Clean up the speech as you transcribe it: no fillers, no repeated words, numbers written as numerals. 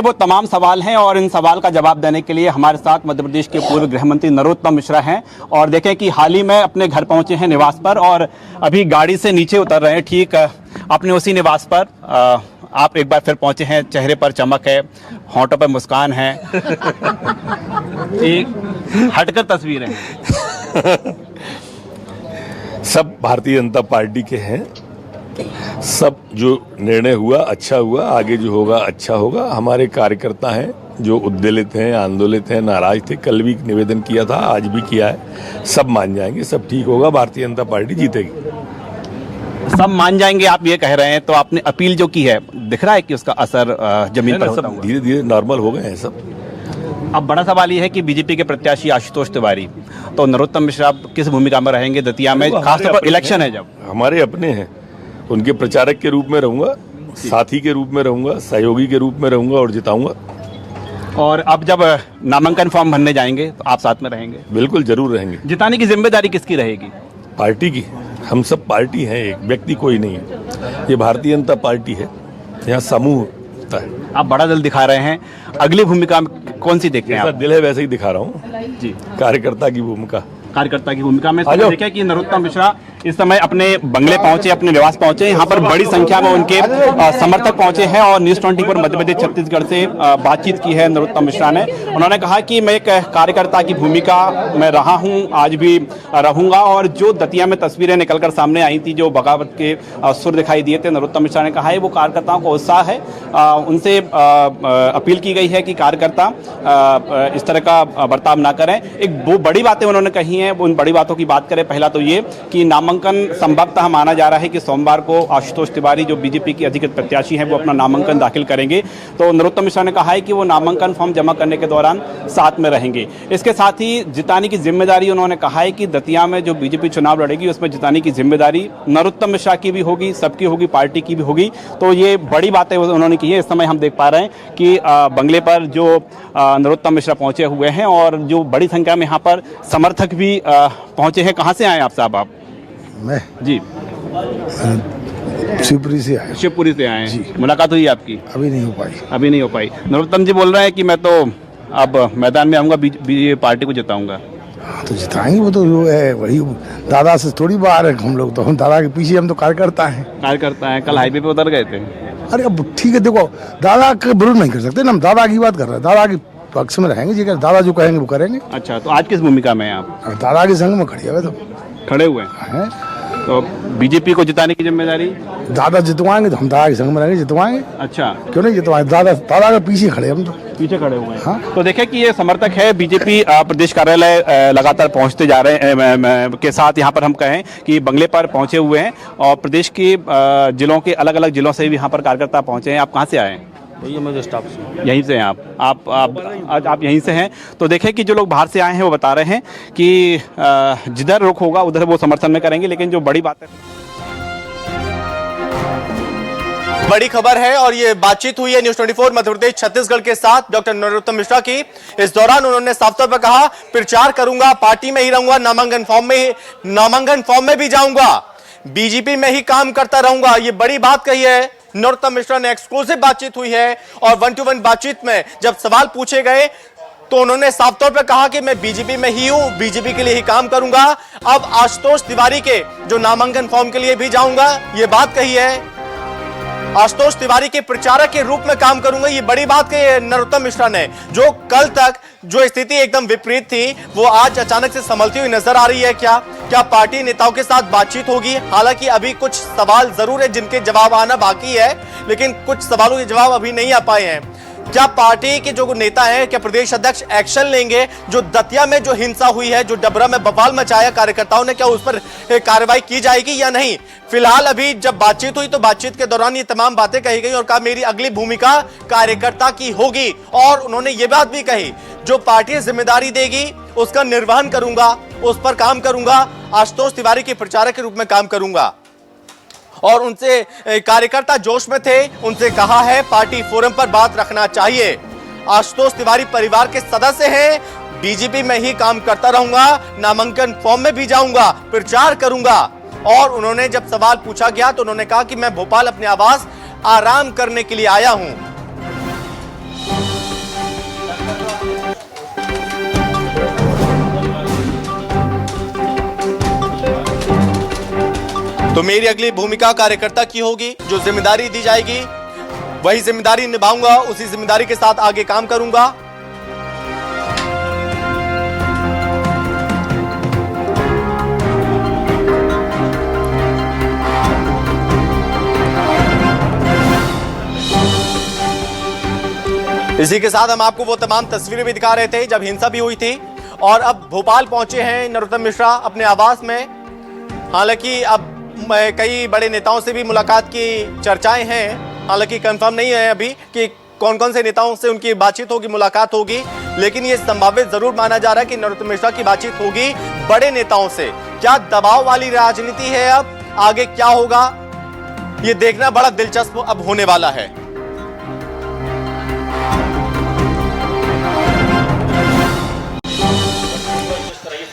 वो तमाम सवाल हैं और इन सवाल का जवाब देने के लिए हमारे साथ मध्य प्रदेश के पूर्व गृह मंत्री नरोत्तम मिश्रा हैं। और देखें कि हाल ही में अपने घर पहुंचे हैं निवास पर और अभी गाड़ी से नीचे उतर रहे हैं, ठीक अपने उसी निवास पर। आप एक बार फिर पहुंचे हैं, चेहरे पर चमक है, होंठों पर मुस्कान है, एक हटकर तस्वीरें हैं। सब भारतीय जनता पार्टी के हैं। सब जो निर्णय हुआ अच्छा हुआ, आगे जो होगा अच्छा होगा। हमारे कार्यकर्ता हैं जो उद्वेलित हैं, आंदोलित हैं, नाराज थे। कल भी निवेदन किया था, आज भी किया है। सब मान जाएंगे, सब ठीक होगा, भारतीय जनता पार्टी जीतेगी। सब मान जाएंगे आप ये कह रहे हैं, तो आपने अपील जो की है, दिख रहा है कि उसका असर जमीन पर होता हुआ? धीरे धीरे नॉर्मल हो गए हैं सब। अब बड़ा सवाल ये है कि बीजेपी के प्रत्याशी आशुतोष तिवारी, तो नरोत्तम मिश्रा किस भूमिका में रहेंगे दतिया में, खासतौर पर इलेक्शन है जब? हमारे अपने हैं, उनके प्रचारक के रूप में रहूंगा, साथी के रूप में रहूंगा, सहयोगी के रूप में रहूंगा और जिताऊंगा। और अब जब नामांकन फॉर्म भरने जाएंगे तो आप साथ में रहेंगे? बिल्कुल जरूर रहेंगे। जिताने की जिम्मेदारी किसकी रहेगी? पार्टी की। हम सब पार्टी हैं, एक व्यक्ति कोई नहीं है। ये भारतीय जनता पार्टी है, यहाँ समूह होता है। आप बड़ा दिल दिखा रहे हैं, अगली भूमिका कौन सी देखते हैं जैसा आप? दिल है वैसे ही दिखा रहा हूँ जी। कार्यकर्ता की भूमिका, कार्यकर्ता की भूमिका में देखा कि नरोत्तम मिश्रा इस समय अपने बंगले पहुंचे, अपने निवास पहुंचे। यहाँ पर बड़ी संख्या में उनके समर्थक पहुंचे हैं और न्यूज़ 24 मध्य प्रदेश छत्तीसगढ़ से बातचीत की है नरोत्तम मिश्रा ने। उन्होंने कहा कि मैं एक कार्यकर्ता की भूमिका में रहा हूं, आज भी रहूंगा। और जो दतिया में तस्वीरें निकलकर सामने आई थी, जो बगावत के सुर दिखाई दिए थे, नरोत्तम मिश्रा ने कहा है वो कार्यकर्ताओं को उत्साह है। उनसे अपील की गई है कि कार्यकर्ता इस तरह का बर्ताव ना करें। एक वो बड़ी बातें उन्होंने कही हैं, उन बड़ी बातों की बात करें। पहला तो ये कि नामांकन संभवतः माना जा रहा है कि सोमवार को आशुतोष तिवारी जो बीजेपी के अधिकृत प्रत्याशी हैं वो अपना नामांकन दाखिल करेंगे। तो नरोत्तम मिश्रा ने कहा है कि वो नामांकन फॉर्म जमा करने के दौरान साथ में रहेंगे। इसके साथ ही जिताने की जिम्मेदारी उन्होंने कहा है कि दतिया में जो बीजेपी चुनाव लड़ेगी उसमें जिताने की जिम्मेदारी नरोत्तम मिश्रा की भी होगी, सबकी होगी, पार्टी की भी होगी। तो ये बड़ी बातें उन्होंने की है। इस समय हम देख पा रहे हैं कि बंगले पर जो नरोत्तम मिश्रा पहुंचे हुए हैं और जो बड़ी संख्या में यहाँ पर समर्थक भी पहुंचे हैं। कहाँ से आए आप साहब? आप? मैं जी शिवपुरी से आया। शिवपुरी से आए हैं। मुलाकात हुई आपकी? अभी नहीं हो पाई। अभी नहीं हो पाई। नरोत्तम जी बोल रहे हैं कि मैं तो अब मैदान में आऊंगा, पार्टी को जिताऊंगा। हाँ तो जिताएंगे, वो तो जो है वही दादा से थोड़ी बाहर है। हम लोग तो हम दादा के पीछे, हम तो कार्यकर्ता हैं। कार्यकर्ता हैं। कल हाईवे पे उतर गए थे। अरे अब ठीक है, देखो दादा का विरोध नहीं कर सकते ना, हम दादा की बात कर रहे हैं। दादा की पक्ष में रहेंगे जी, दादा जो कहेंगे वो करेंगे। अच्छा, तो आज किस भूमिका में हैं आप? दादा के संग में खड़े हुए तो खड़े हुए हैं। तो बीजेपी को जिताने की जिम्मेदारी दादा जितवाएंगे तो हम दादा के संग में रहेंगे, जितवाएंगे। अच्छा, क्यों नहीं जितवाएंगे? दादा के पीछे खड़े, हम तो पीछे खड़े हुए हैं। हाँ। तो देखें कि ये समर्थक है बीजेपी प्रदेश कार्यालय लगातार पहुंचते जा रहे हैं के साथ। यहाँ पर हम कहें कि बंगले पर पहुंचे हुए हैं और प्रदेश के जिलों के अलग अलग जिलों से भी यहाँ पर कार्यकर्ता पहुंचे हैं। आप कहाँ से आए हैं? भैया मैं स्टाफ से। यहीं से हैं आप यहीं से हैं। तो देखें कि जो लोग बाहर से आए हैं वो बता रहे हैं कि जिधर रुख होगा उधर वो समर्थन में करेंगे। लेकिन जो बड़ी बात है, बड़ी खबर है और ये बातचीत हुई है न्यूज़ 24 मध्य प्रदेश छत्तीसगढ़ के साथ डॉक्टर नरोत्तम मिश्रा की। इस दौरान उन्होंने साफ तौर पर कहा प्रचार करूंगा, पार्टी में ही रहूंगा, नामांकन फॉर्म में भी जाऊंगा, बीजेपी में ही काम करता रहूंगा। ये बड़ी बात कही है नरोत्तम मिश्रा ने। एक्सक्लूसिव बातचीत हुई है और 1-to-1 बातचीत में जब सवाल पूछे गए तो उन्होंने साफ तौर पर कहा कि मैं बीजेपी में ही हूं, बीजेपी के लिए ही काम करूंगा। अब आशुतोष तिवारी के जो नामांकन फॉर्म के लिए भी जाऊंगा, ये बात कही है। आशुतोष तिवारी के प्रचारक के रूप में काम करूंगा, ये बड़ी बात कही है नरोत्तम मिश्रा ने। जो कल तक जो स्थिति एकदम विपरीत थी वो आज अचानक से संभलती हुई नजर आ रही है। क्या पार्टी नेताओं के साथ बातचीत होगी? हालांकि अभी कुछ सवाल जरूर है जिनके जवाब आना बाकी है, लेकिन कुछ सवालों के जवाब अभी नहीं आ पाए हैं। क्या पार्टी के जो नेता हैं, क्या प्रदेश अध्यक्ष एक्शन लेंगे? जो दतिया में जो हिंसा हुई है, जो डबरा में बवाल मचाया कार्यकर्ताओं ने, क्या उस पर कार्रवाई की जाएगी या नहीं? फिलहाल अभी जब बातचीत हुई तो बातचीत के दौरान ये तमाम बातें कही गई और कहा मेरी अगली भूमिका कार्यकर्ता की होगी। और उन्होंने ये बात भी कही जो पार्टी जिम्मेदारी देगी उसका निर्वहन करूंगा, उस पर काम करूंगा, आशुतोष तिवारी के प्रचारक के रूप में काम करूंगा। और उनसे कार्यकर्ता जोश में थे, उनसे कहा है पार्टी फोरम पर बात रखना चाहिए। आशुतोष तिवारी परिवार के सदस्य हैं, बीजेपी में ही काम करता रहूंगा, नामांकन फॉर्म में भी जाऊंगा, प्रचार करूंगा। और उन्होंने जब सवाल पूछा गया तो उन्होंने कहा कि मैं भोपाल अपने आवास आराम करने के लिए आया हूं। तो मेरी अगली भूमिका कार्यकर्ता की होगी, जो जिम्मेदारी दी जाएगी वही जिम्मेदारी निभाऊंगा, उसी जिम्मेदारी के साथ आगे काम करूंगा। इसी के साथ हम आपको वो तमाम तस्वीरें भी दिखा रहे थे जब हिंसा भी हुई थी, और अब भोपाल पहुंचे हैं नरोत्तम मिश्रा अपने आवास में। हालांकि अब कई बड़े नेताओं से भी मुलाकात की चर्चाएं हैं, हालांकि कंफर्म नहीं है अभी कि कौन कौन से नेताओं से उनकी बातचीत होगी, मुलाकात होगी, लेकिन ये संभावित जरूर माना जा रहा है कि नरोत्तम मिश्रा की बातचीत होगी बड़े नेताओं से। क्या दबाव वाली राजनीति है, अब आगे क्या होगा ये देखना बड़ा दिलचस्प अब होने वाला है।